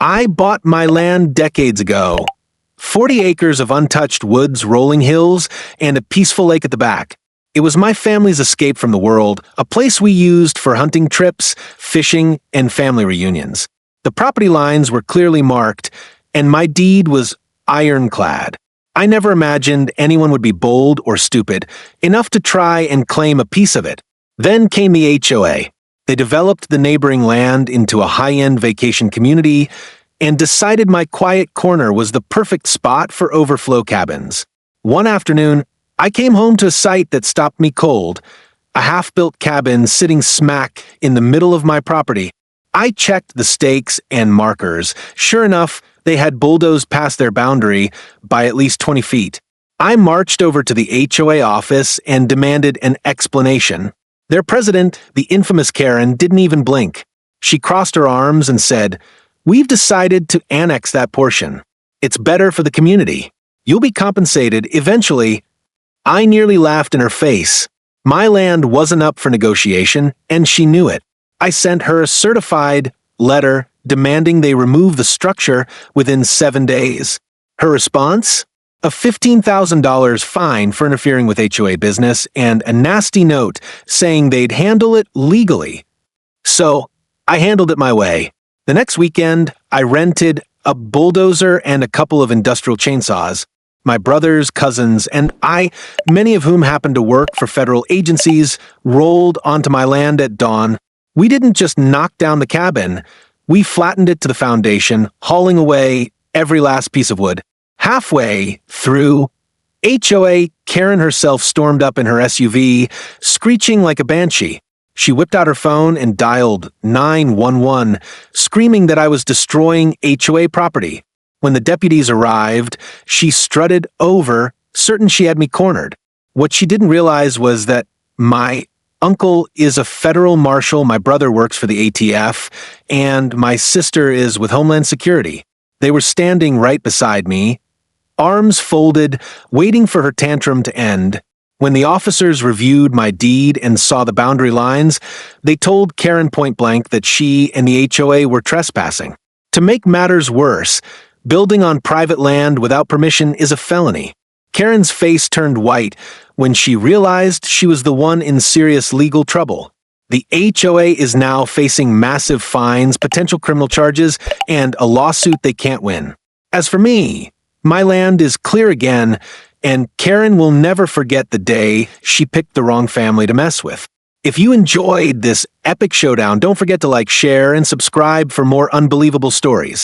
I bought my land decades ago. 40 acres of untouched woods, rolling hills, and a peaceful lake at the back. It was my family's escape from the world, a place we used for hunting trips, fishing, and family reunions. The property lines were clearly marked, and my deed was ironclad. I never imagined anyone would be bold or stupid enough to try and claim a piece of it. Then came the HOA. They developed the neighboring land into a high-end vacation community and decided my quiet corner was the perfect spot for overflow cabins. One afternoon, I came home to a sight that stopped me cold, a half-built cabin sitting smack in the middle of my property. I checked the stakes and markers. Sure enough, they had bulldozed past their boundary by at least 20 feet. I marched over to the HOA office and demanded an explanation. Their president, the infamous Karen, didn't even blink. She crossed her arms and said, "We've decided to annex that portion. It's better for the community. You'll be compensated eventually." I nearly laughed in her face. My land wasn't up for negotiation, and she knew it. I sent her a certified letter demanding they remove the structure within 7 days. Her response? A $15,000 fine for interfering with HOA business and a nasty note saying they'd handle it legally. So, I handled it my way. The next weekend, I rented a bulldozer and a couple of industrial chainsaws. My brothers, cousins, and I, many of whom happened to work for federal agencies, rolled onto my land at dawn. We didn't just knock down the cabin, we flattened it to the foundation, hauling away every last piece of wood. Halfway through, HOA, Karen herself stormed up in her SUV, screeching like a banshee. She whipped out her phone and dialed 911, screaming that I was destroying HOA property. When the deputies arrived, she strutted over, certain she had me cornered. What she didn't realize was that my uncle is a federal marshal, my brother works for the ATF, and my sister is with Homeland Security. They were standing right beside me, arms folded, waiting for her tantrum to end. When the officers reviewed my deed and saw the boundary lines, they told Karen point blank that she and the HOA were trespassing. To make matters worse, building on private land without permission is a felony. Karen's face turned white when she realized she was the one in serious legal trouble. The HOA is now facing massive fines, potential criminal charges, and a lawsuit they can't win. As for me, my land is clear again, and Karen will never forget the day she picked the wrong family to mess with. If you enjoyed this epic showdown, don't forget to like, share, and subscribe for more unbelievable stories.